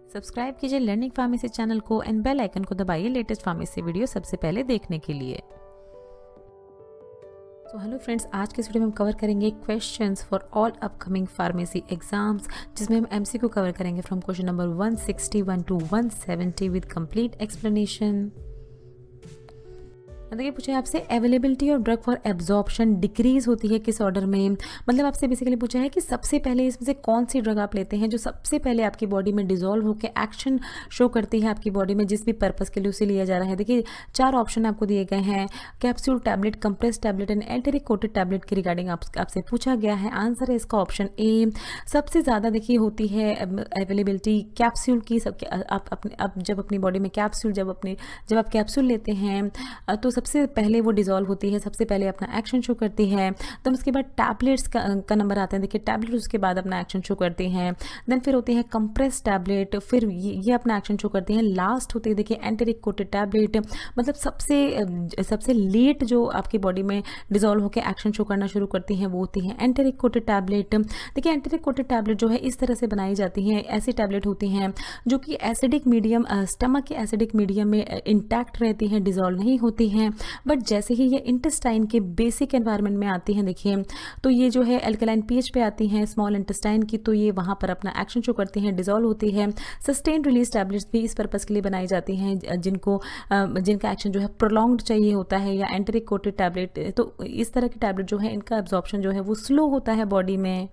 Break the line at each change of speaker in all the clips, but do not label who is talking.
Subscribe कीजिए learning pharmacy channel को and bell icon को दबाइए लेटेस्ट फार्मेसी वीडियो सबसे पहले देखने के लिए। तो हेलो फ्रेंड्स, आज के इस वीडियो में हम कवर करेंगे questions for all upcoming pharmacy exams, जिसमें हम एमसीक्यू कवर करेंगे from question number 161 to 170 with complete explanation. देखिए, पूछे आपसे availability of drug for absorption decrease होती है किस ऑर्डर में। मतलब आपसे बेसिकली पूछा है कि सबसे पहले इसमें से कौन सी ड्रग आप लेते हैं जो सबसे पहले आपकी बॉडी में डिजोल्व होकर एक्शन शो करती है आपकी बॉडी में, जिस भी पर्पस के लिए उसे लिया जा रहा है। देखिए, 4 ऑप्शन आपको दिए गए हैं, capsule, tablet, compress tablet and enteric coated tablet के रिगार्डिंग आपसे पूछा गया है। आंसर है इसका ऑप्शन ए। सबसे ज़्यादा देखिए होती है अवेलेबिलिटी कैप्सूल की। आप जब अपनी बॉडी में कैप्सूल जब आप कैप्सूल लेते हैं तो सबसे पहले वो डिजोल्व होती है, सबसे पहले अपना एक्शन शो करती है। देन उसके बाद टैबलेट्स का नंबर आता है। देखिए, टैबलेट उसके बाद अपना एक्शन शो करती हैं। देन फिर होती है कंप्रेस टैबलेट, फिर ये अपना एक्शन शो करती हैं। लास्ट होती है देखिए एंटेरिक कोटेड टैबलेट। मतलब सबसे लेट जो आपकी बॉडी में डिजोल्व होकर एक्शन शो करना शुरू करती हैं वो होती है एंटेरिक कोटेड टैबलेट। देखिए, एंटेरिक कोटेड टैबलेट जो है इस तरह से बनाई जाती हैं, ऐसी टैबलेट होती हैं जो कि एसिडिक मीडियम, स्टमक के एसिडिक मीडियम में इंटैक्ट रहती हैं, डिजोल्व नहीं होती हैं। बट जैसे ही ये इंटेस्टाइन के बेसिक एनवायरनमेंट में आती हैं, देखिए तो ये जो है अल्कलाइन पीएच पे आती हैं स्मॉल इंटेस्टाइन की, तो ये वहाँ पर अपना एक्शन शो करती हैं, डिजोल्व होती है। सस्टेन रिलीज टैबलेट्स भी इस पर्पस के लिए बनाई जाती हैं जिनका एक्शन जो है प्रोलॉन्ग्ड चाहिए होता है, या एंटेरिक कोटेड टैबलेट। तो इस तरह की टैबलेट जो है इनका एब्जॉर्प्शन जो है वो स्लो होता है बॉडी में।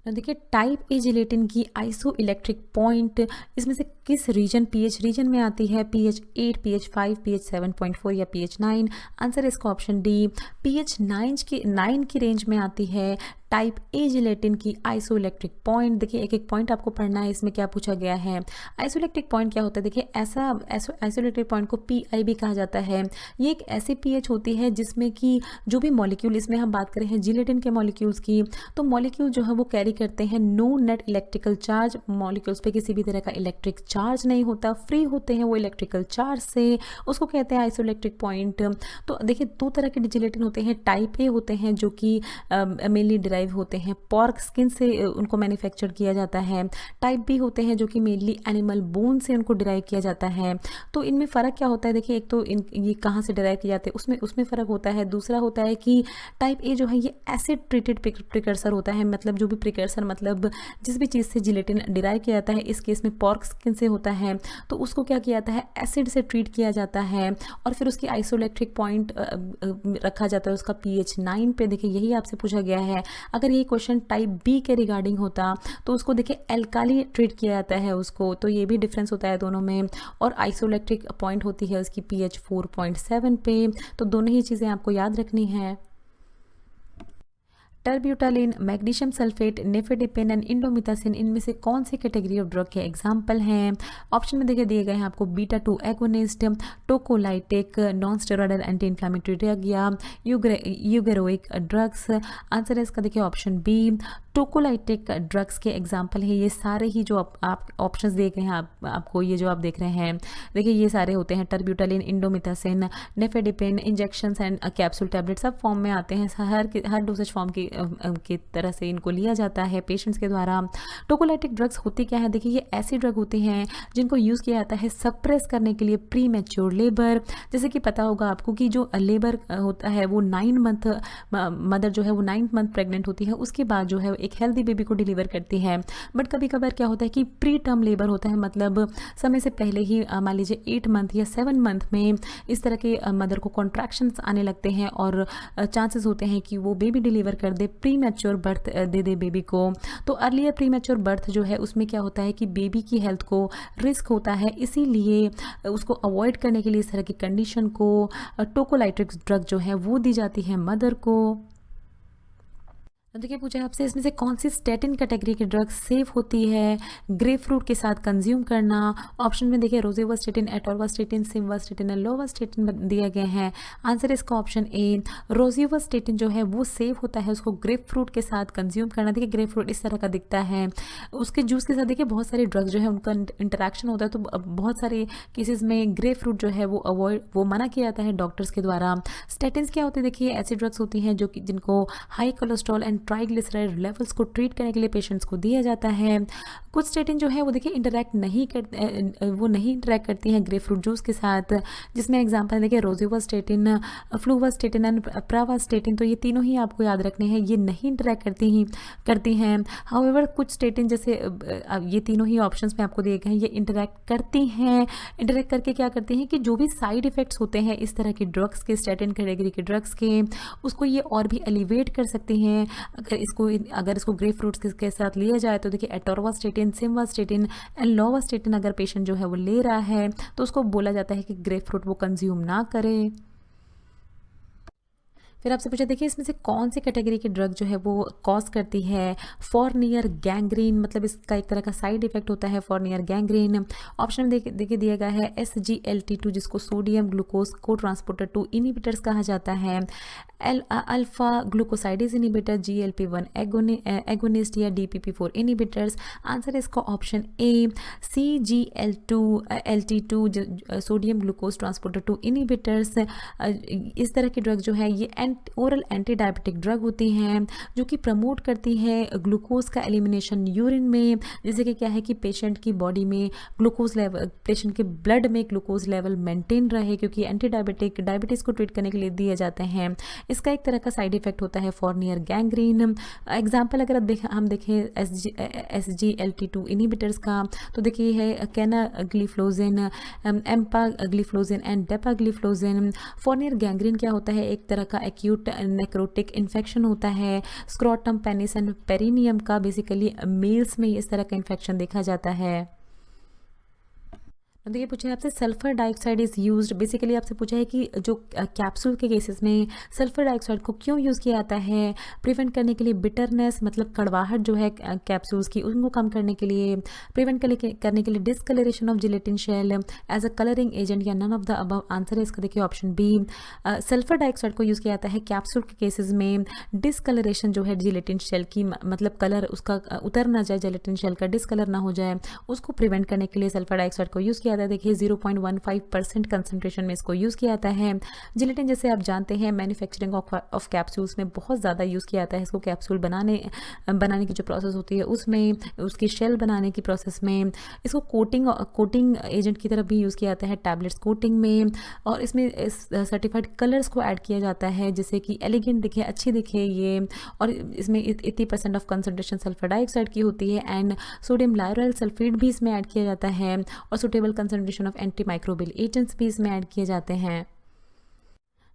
देखिए, टाइप ए जिलेटिन की आइसो इलेक्ट्रिक पॉइंट इसमें से किस रीजन, पीएच रीजन में आती है? पीएच 8, पीएच 5, पीएच 7.4 या पीएच 9? आंसर है इसका ऑप्शन डी, पीएच 9 की रेंज में आती है टाइप ए जिलेटिन की आइसो इलेक्ट्रिक पॉइंट। देखिए, एक एक पॉइंट आपको पढ़ना है, इसमें क्या पूछा गया है। आइसो इलेक्ट्रिक पॉइंट क्या होता है? देखिए, ऐसा आइसो इलेक्ट्रिक पॉइंट को पीआई भी कहा जाता है। ये एक ऐसी पीएच होती है जिसमें कि जो भी मॉलिक्यूल, इसमें हम बात करें हैं जिलेटिन के मॉलिक्यूल्स की, तो मॉलिक्यूल जो है वो कैरी करते हैं no net electrical charge. Molecules पे किसी भी तरह का इलेक्ट्रिक चार्ज नहीं होता, फ्री होते हैं वो इलेक्ट्रिकल चार्ज से, उसको कहते हैं आइसो इलेक्ट्रिक पॉइंट। तो देखिए, 2 तरह के जिलेटिन होते हैं। टाइप ए होते हैं जो कि मेनली होते हैं पॉर्क स्किन से, उनको मैन्युफैक्चर किया जाता है। टाइप बी होते हैं जो कि मेनली एनिमल बोन से उनको डिराइव किया जाता है। तो इनमें फ़र्क क्या होता है? देखिए, एक तो ये कहाँ से डिराइव किए जाते हैं उसमें फ़र्क होता है। दूसरा होता है कि टाइप ए जो है ये एसिड ट्रीटेड प्रिकर्सर होता है। मतलब जो भी प्रिकर्सर, मतलब जिस भी चीज़ से जिलेटिन डिराइव किया जाता है, इस केस में पॉर्क स्किन से होता है, तो उसको क्या किया जाता है, एसिड से ट्रीट किया जाता है और फिर उसकी आइसोइलेक्ट्रिक पॉइंट रखा जाता है उसका पीएच 9 पे। देखिए, यही आपसे पूछा गया है। अगर ये क्वेश्चन टाइप बी के रिगार्डिंग होता तो उसको देखिए एल्काली ट्रीट किया जाता है उसको, तो ये भी डिफरेंस होता है दोनों में। और आइसोइलेक्ट्रिक पॉइंट होती है उसकी पीएच 4.7 पे। तो दोनों ही चीज़ें आपको याद रखनी है। Terbutaline, magnesium sulphate, nifedipine and indomethacin इनमें से कौन सी कैटेगरी ऑफ ड्रग के एग्जाम्पल हैं? ऑप्शन में देखिए दिए गए हैं आपको beta 2 agonist, tocolytic, non steroidal anti inflammatory drug या यूगेरोइक ड्रग्स। आंसर है इसका देखिए ऑप्शन बी, टोकोलाइटिक ड्रग्स के एग्जाम्पल है ये सारे ही जो आप ऑप्शंस दिए गए हैं आपको, ये जो आप देख रहे हैं, देखिए ये सारे होते हैं terbutaline, indomethacin, nifedipine, injections and capsule tablet, सब फॉर्म में आते हैं। हर डोसेज फॉर्म की तरह से इनको लिया जाता है पेशेंट्स के द्वारा। टोकोलाइटिक ड्रग्स होती क्या है? देखिए, ये ऐसी ड्रग होती हैं जिनको यूज़ किया जाता है सप्रेस करने के लिए प्री मैच्योर लेबर। जैसे कि पता होगा आपको कि जो लेबर होता है वो 9 मंथ, मदर जो है वो 9th मंथ प्रेग्नेंट होती है, उसके बाद जो है एक हेल्दी बेबी को डिलीवर करती है। बट कभी कभार क्या होता है कि प्री टर्म लेबर होता है, मतलब समय से पहले ही मान लीजिए 8 मंथ या 7 मंथ में इस तरह के मदर को कॉन्ट्रैक्शंस आने लगते हैं और चांसेस होते हैं कि वो बेबी डिलीवर कर दे, प्री मैच्योर बर्थ दे दे बेबी को। तो अर्लियर प्री मैच्योर बर्थ जो है उसमें क्या होता है कि बेबी की हेल्थ को रिस्क होता है, इसीलिए उसको अवॉइड करने के लिए इस तरह की कंडीशन को टोकोलाइटिक ड्रग जो है वो दी जाती है मदर को। देखिए, पूछा आपसे इसमें से कौन सी स्टेटिन कैटेगरी की ड्रग सेफ होती है ग्रेपफ्रूट के साथ कंज्यूम करना? ऑप्शन में देखिए रोजेवास्टेटिन, एटोरवास्टेटिन, सिमवास्टेटिन और लोवास्टेटिन दिए गए हैं। आंसर इसका ऑप्शन ए, रोजेवास्टेटिन जो है वो सेफ होता है, उसको ग्रेपफ्रूट के साथ कंज्यूम करना। देखिए, ग्रेपफ्रूट इस तरह का दिखता है, उसके जूस के साथ देखिए बहुत सारे ड्रग्स जो है उनका इंटरेक्शन होता है, तो बहुत सारे केसेस में ग्रेपफ्रूट जो है वो मना किया जाता है डॉक्टर्स के द्वारा। स्टेटिन्स क्या होती है? देखिए, ऐसी ड्रग्स होती हैं जो कि जिनको high cholesterol and triglyceride levels को ट्रीट करने के लिए पेशेंट्स को दिया जाता है। कुछ स्टेटिन जो है वो देखिए इंटरैक्ट नहीं करती हैं ग्रेपफ्रूट जूस के साथ, जिसमें एग्जांपल है देखिए रोजुवास्टेटिन, फ्लूवास्टेटिन एंड प्रावास्टेटिन। तो ये तीनों ही आपको याद रखने हैं, ये नहीं इंटरैक्ट करती हैं। हाउएवर कुछ स्टेटिन जैसे ये तीनों ही ऑप्शंस में आपको दिए गए हैं, ये इंटरैक्ट करती हैं। इंटरैक्ट करके क्या करती हैं कि जो भी साइड इफ़ेक्ट्स होते हैं इस तरह के ड्रग्स के, स्टेटिन कैटेगरी के ड्रग्स के, उसको ये और भी एलिवेट कर सकती हैं अगर इसको ग्रेपफ्रूट्स के साथ लिया जाए। तो देखिए एटोरवास्टेटिन, सिमवास्टेटिन एंड लोवास्टेटिन अगर पेशेंट जो है वो ले रहा है तो उसको बोला जाता है कि ग्रेपफ्रूट वो कंज्यूम ना करे। फिर आपसे पूछा देखिए इसमें से कौन सी कैटेगरी की ड्रग जो है वो कॉज करती है फॉरनियर गैंग्रीन, मतलब इसका एक तरह का साइड इफेक्ट होता है फॉरनियर गैंग्रीन। ऑप्शन में देखिए दिया गया है SGLT2 जिसको सोडियम ग्लूकोज को ट्रांसपोर्टर 2 इनिबिटर्स कहा जाता है, alpha glucosidase inhibitor, GLP-1 agonist या DPP-4 इनिबिटर्स। आंसर है इसका ऑप्शन ए CGLT2 sodium glucose transporter 2 inhibitors. इस तरह की ड्रग जो है ये ओरल एंटी डायबिटिक ड्रग होती हैं जो कि प्रमोट करती है ग्लूकोज का एलिमिनेशन यूरिन में, जैसे कि क्या है कि पेशेंट की बॉडी में ग्लूकोज लेवल, पेशेंट के ब्लड में ग्लूकोज लेवल मेंटेन रहे, क्योंकि एंटी डायबिटीज़ को ट्रीट करने के लिए दिए जाते हैं। इसका एक तरह का साइड इफेक्ट होता है फॉरनियर गैंग्रीन। एग्जाम्पल अगर हम देखें SGLT2 इनिबिटर्स का तो देखिए है कैनाग्लिफ्लोजिन, एम्पाग्लिफ्लोजिन एंड डेपाग्लिफ्लोजिन। फॉरनियर गैंग्रीन क्या होता है, एक तरह का एक्यूट नेक्रोटिक इन्फेक्शन होता है स्क्रोटम, पेनिस एंड पेरिनियम का। बेसिकली मेल्स में इस तरह का इन्फेक्शन देखा जाता है। देखिए पूछा है आपसे sulphur dioxide is used, basically आपसे पूछा है कि जो कैप्सूल के केसेस में सल्फर डाइऑक्साइड को क्यों यूज़ किया जाता है, प्रिवेंट करने के लिए बिटरनेस, मतलब कड़वाहट जो है कैप्सूल्स की उनको कम करने के लिए, प्रिवेंट करने के लिए discoloration of gelatin shell as a colouring agent, या none of the above. Answer है इसका देखिए ऑप्शन बी। सल्फर डाइऑक्साइड को यूज़ किया जाता है कैप्सूल के केसेस में डिसकलरेशन जो है जिलेटिन शेल की, मतलब कलर उसका उतर ना जाए, जिलेटिन शेल का डिसकलर ना हो जाए, उसको प्रिवेंट करने के लिए सल्फर डाइऑक्साइड को यूज़ किया जाता है। देखिए 0.15% कंसंट्रेशन में इसको यूज़ किया जाता है। जिलेटिन जैसे आप जानते हैं मैन्युफैक्चरिंग ऑफ कैप्सूल्स में बहुत ज़्यादा यूज़ किया जाता है इसको, कैप्सूल बनाने की जो प्रोसेस होती है उसमें, उसकी शेल बनाने की प्रोसेस में, इसको कोटिंग एजेंट की तरफ भी यूज़ किया जाता है टैबलेट्स कोटिंग में, और इसमें सर्टिफाइड कलर्स को ऐड किया जाता है जिससे कि एलिगेंट दिखे, अच्छी दिखे ये। और इसमें 80% ऑफ कंसंट्रेशन सल्फर डाइऑक्साइड की होती है एंड सोडियम लायोराइल सल्फेट भी इसमें ऐड किया जाता है, और suitable concentration of antimicrobial agents भी इसमें ऐड किए जाते हैं।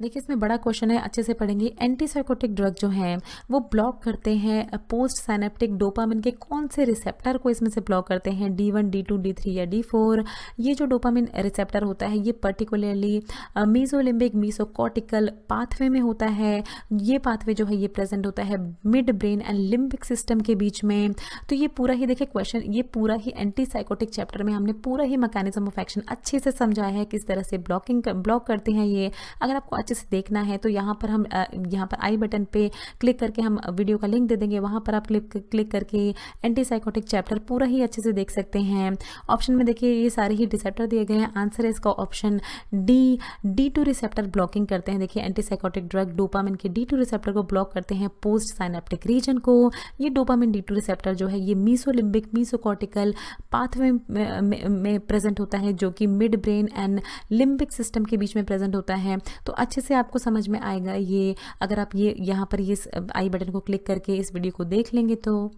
देखिए इसमें बड़ा क्वेश्चन है, अच्छे से पढ़ेंगे। एंटीसाइकोटिक ड्रग जो हैं वो ब्लॉक करते हैं पोस्ट साइनेप्टिक डोपामिन के कौन से रिसेप्टर को इसमें से ब्लॉक करते हैं, D1, D2, D3 या D4। ये जो डोपामिन रिसेप्टर होता है ये पर्टिकुलरली मीजोलिम्बिक मीसोकॉर्टिकल पाथवे में होता है। ये पाथवे जो है ये प्रेजेंट होता है mid brain and limbic system के बीच में। तो ये पूरा ही देखिए क्वेश्चन, ये पूरा ही एंटीसाइकोटिक चैप्टर में हमने पूरा ही मैकेनिज्म ऑफ एक्शन अच्छे से समझाया है, किस तरह से ब्लॉक करते हैं ये। अगर आपको अच्छे से देखना है तो यहाँ पर आई बटन पे क्लिक करके हम वीडियो का लिंक दे देंगे, वहाँ पर आप क्लिक करके एंटीसाइकोटिक चैप्टर पूरा ही अच्छे से देख सकते हैं। ऑप्शन में देखिए ये सारे ही रिसेप्टर दिए गए हैं। आंसर है इसका option D, D2 receptor blocking करते हैं। देखिए एंटीसाइकोटिक ड्रग डोपामिन के D2 रिसेप्टर को ब्लॉक करते हैं पोस्ट साइनेप्टिक रीजन को। ये डोपामिन D2 रिसेप्टर जो है ये मीसोलिम्बिक मीसोकॉर्टिकल पाथवे में प्रेजेंट होता है, जो कि mid brain and limbic system के बीच में प्रेजेंट होता है। तो अच्छे से आपको समझ में आएगा ये, अगर आप ये यहाँ पर ये आई बटन को क्लिक करके इस वीडियो को देख लेंगे तो।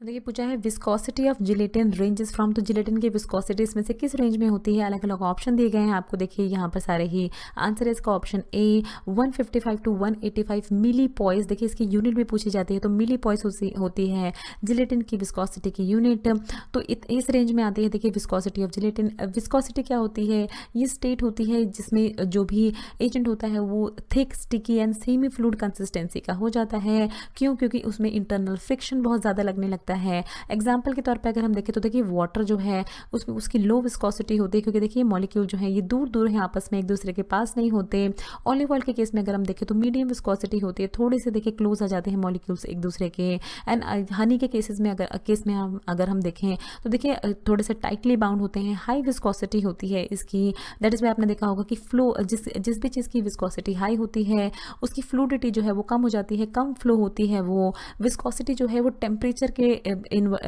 देखिए पूछा है viscosity of gelatin ranges from, तो जिलेटिन की विस्कोसिटी इसमें से किस रेंज में होती है। अलग अलग ऑप्शन दिए गए हैं आपको, देखिए यहाँ पर सारे ही। आंसर है इसका option a 155 to 185 millipoise. देखिए इसकी यूनिट भी पूछी जाती है, तो मिली पॉइस होती है जिलेटिन की विस्कोसिटी की यूनिट। तो इस रेंज में आती है। देखिए विस्कोसिटी ऑफ जिलेटिन, विस्कोसिटी क्या होती है, ये स्टेट होती है जिसमें जो भी एजेंट होता है वो thick, sticky and semi fluid consistency का हो जाता है। क्यों? क्योंकि उसमें इंटरनल फ्रिक्शन बहुत ज़्यादा लगने लगता सकता है। एग्जाम्पल के तौर पर अगर हम देखें तो देखिए वाटर जो है उसमें उसकी लो विस्कोसिटी होती है, क्योंकि देखिए मॉलिक्यूल जो है ये दूर दूर है, आपस में एक दूसरे के पास नहीं होते। ऑलिव ऑयल के केस में अगर हम देखें तो मीडियम विस्कोसिटी होती है, थोड़े से देखिए क्लोज आ जाते हैं मॉलिक्यूल्स एक दूसरे के। एंड हनी के केसेस में अगर हम देखें तो देखिए थोड़े से टाइटली बाउंड होते हैं, हाई विस्कोसिटी होती है इसकी। दैट इज वाई आपने देखा होगा कि फ्लो जिस भी चीज़ की विस्कोसिटी हाई होती है उसकी फ्लूडिटी जो है वो कम हो जाती है, कम फ्लो होती है। वो विस्कोसिटी जो है वो टेम्परेचर के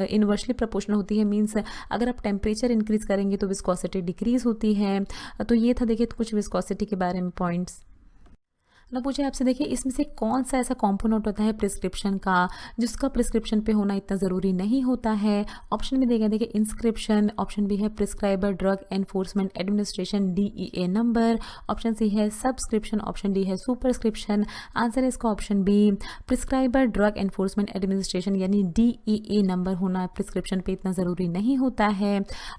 इनवर्सली प्रोपोर्शनल होती है। मीन्स अगर आप टेम्परेचर इंक्रीज करेंगे तो विस्कोसिटी डिक्रीज होती है। तो ये था देखिए कुछ विस्कोसिटी के बारे में पॉइंट्स। ना पूछे आपसे देखिए इसमें से कौन सा ऐसा कॉम्पोनेंट होता है प्रिस्क्रिप्शन का जिसका प्रिस्क्रिप्शन पे होना इतना ज़रूरी नहीं होता है। ऑप्शन में देगा देखिए इंस्क्रिप्शन, ऑप्शन बी है prescriber drug enforcement administration DEA नंबर, ऑप्शन सी है सब्सक्रिप्शन, ऑप्शन डी है सुपरस्क्रिप्शन। आंसर है इसका option b prescriber drug enforcement administration यानी DEA नंबर होना प्रिस्क्रिप्शन पे इतना ज़रूरी नहीं होता है।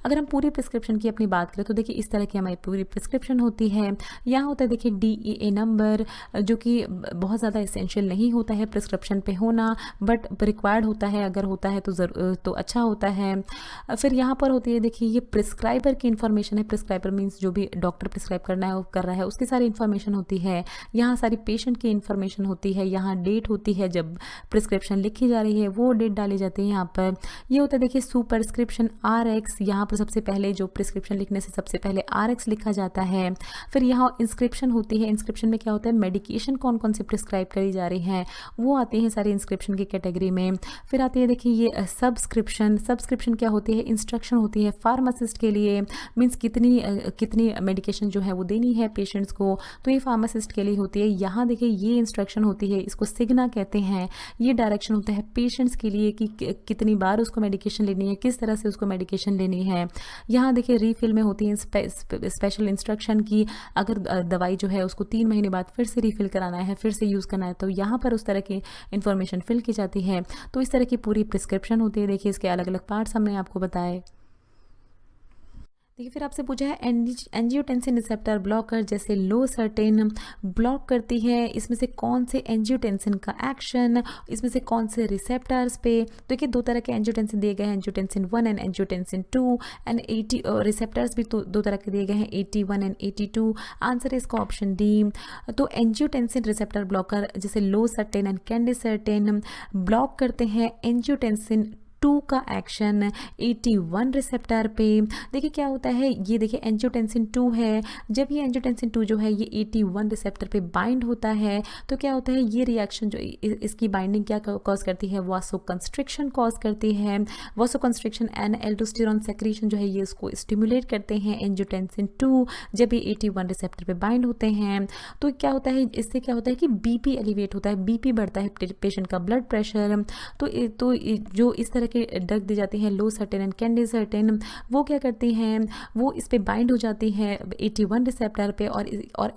अगर हम पूरी प्रिस्क्रिप्शन की अपनी बात करें तो देखिए इस तरह की हमारी पूरी प्रिस्क्रिप्शन होती है। यहाँ होता है देखिए DEA नंबर, जो कि बहुत ज़्यादा एसेंशियल नहीं होता है प्रिस्क्रिप्शन पे होना, बट रिक्वायर्ड होता है। अगर होता है तो अच्छा होता है। फिर यहाँ पर होती है देखिए ये प्रिस्क्राइबर की इन्फॉर्मेशन है। प्रिस्क्राइबर मीन्स जो भी डॉक्टर प्रिस्क्राइब करना है वो कर रहा है उसकी सारी इन्फॉर्मेशन होती है। यहाँ सारी पेशेंट की इन्फॉर्मेशन होती है। यहाँ डेट होती है जब प्रिस्क्रिप्शन लिखी जा रही है वो डेट डाली जाती है यहाँ पर। ये होता है देखिए सुपरस्क्रिप्शन RX। यहाँ पर सबसे पहले जो प्रिस्क्रिप्शन लिखने से सबसे पहले RX लिखा जाता है। फिर यहाँ इंस्क्रिप्शन होती है। इंस्क्रिप्शन में क्या होता है मेडिकेशन कौन कौन सी प्रिस्क्राइब करी जा रही हैं वो आती हैं सारी इंस्क्रिप्शन की कैटेगरी में। फिर आती है देखिए ये सब्सक्रिप्शन। सब्सक्रिप्शन क्या होती है इंस्ट्रक्शन होती है फार्मासिस्ट के लिए। मीन्स कितनी मेडिकेशन जो है वो देनी है पेशेंट्स को, तो ये फार्मासिस्ट के लिए होती है। यहाँ देखिए ये इंस्ट्रक्शन होती है, इसको सिग्ना कहते हैं। ये डायरेक्शन होता है पेशेंट्स के लिए कि कितनी बार उसको मेडिकेशन लेनी है, किस तरह से उसको मेडिकेशन लेनी है। यहाँ देखिए रीफिल में होती है स्पेशल इंस्ट्रक्शन की अगर दवाई जो है उसको 3 महीने बाद फिर से रिफिल कराना है, फिर से यूज़ करना है, तो यहाँ पर उस तरह की इन्फॉर्मेशन फिल की जाती है। तो इस तरह की पूरी प्रिस्क्रिप्शन होती है। देखिए इसके अलग अलग पार्ट्स हमने आपको बताए। देखिए फिर आपसे पूछा है एंजियोटेंसिन रिसेप्टर ब्लॉकर जैसे लोसर्टेन ब्लॉक करती है, इसमें से कौन से एंजियोटेंसिन का एक्शन, इसमें से कौन से रिसेप्टर्स पे। देखिए 2 तरह के एंजियोटेंसिन दिए गए हैं, angiotensin 1 and angiotensin 2 and 80 receptors भी तो 2 तरह के दिए गए हैं, 81 एंड 82। आंसर है इसका ऑप्शन डी। तो एंजियोटेंसिन रिसेप्टर ब्लॉकर जैसे लोसर्टेन एंड कैंडिसर्टेन ब्लॉक करते हैं एंजियोटेंसिन 2 का एक्शन 81 रिसेप्टर पे। देखिए क्या होता है, ये देखिए एंजियोटेंसिन 2 है, जब ये एंजियोटेंसिन 2 जो है ये 81 रिसेप्टर पे बाइंड होता है तो क्या होता है ये रिएक्शन जो इसकी बाइंडिंग क्या कॉज करती है, वासोकंस्ट्रिक्शन कॉज करती है। वासोकंस्ट्रिक्शन एंड एल्डोस्टेरोन सेक्रीशन जो है ये इसको स्टिमुलेट करते हैं एंजियोटेंसिन 2 जब ये 81 रिसेप्टर पे बाइंड होते हैं। तो क्या होता है इससे क्या होता है कि BP एलिवेट होता है, BP बढ़ता है पेशेंट का ब्लड प्रेशर। तो जो इस तरह ड्रग दी जाती हैं लोसर्टेन एंड कैंडिसर्टेन, वो क्या करती हैं, वो इस पे बाइंड हो जाती है 81 रिसेप्टर पे और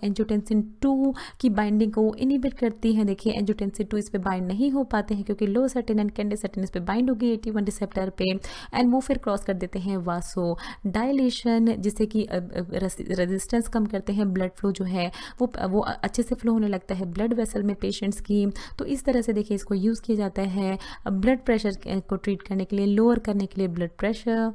एंजियोटेंसिन 2 की बाइंडिंग को इनहिबिट करती हैं। देखिए एंजियोटेंसिन 2 इस पे बाइंड नहीं हो पाते हैं क्योंकि लोसर्टेन एंड कैंडिसर्टेन इस पे बाइंड होगी 81 रिसेप्टर पे एंड वो फिर क्रॉस कर देते हैं वासो डायलेशन, जिससे कि रेजिस्टेंस कम करते हैं, ब्लड फ्लो जो है वो अच्छे से फ्लो होने लगता है ब्लड वेसल में पेशेंट्स की। तो इस तरह से देखिए इसको यूज़ किया जाता है ब्लड प्रेशर को ट्रीट करने के लिए, लोअर करने के लिए blood pressure.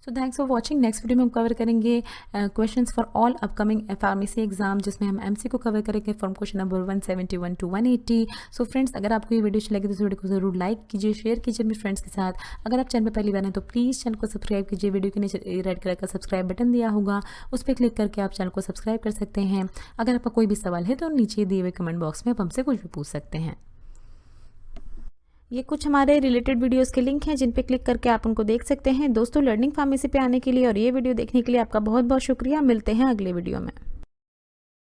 So thanks for watching. Next video में हम कवर करेंगे questions for all upcoming pharmacy exam, जिसमें हम MC को कवर करेंगे from question number 171 to 180। So friends अगर आपको ये वीडियो अच्छी लगे तो इस वीडियो को जरूर लाइक कीजिए, शेयर कीजिए अपने फ्रेंड्स के साथ। अगर आप चैनल पर पहली बार हैं तो प्लीज़ चैनल को सब्सक्राइब कीजिए। वीडियो के नीचे रेड कलर का सब्सक्राइब बटन दिया होगा, उस पर क्लिक करके आप चैनल को सब्सक्राइब कर सकते हैं। अगर आपका कोई भी सवाल है तो नीचे दिए हुए कमेंट बॉक्स में आप हमसे कुछ भी पूछ सकते हैं। ये कुछ हमारे रिलेटेड वीडियोस के लिंक हैं जिन पे क्लिक करके आप उनको देख सकते हैं। दोस्तों लर्निंग फार्मेसी पे आने के लिए और ये वीडियो देखने के लिए आपका बहुत बहुत शुक्रिया। मिलते हैं अगले वीडियो में।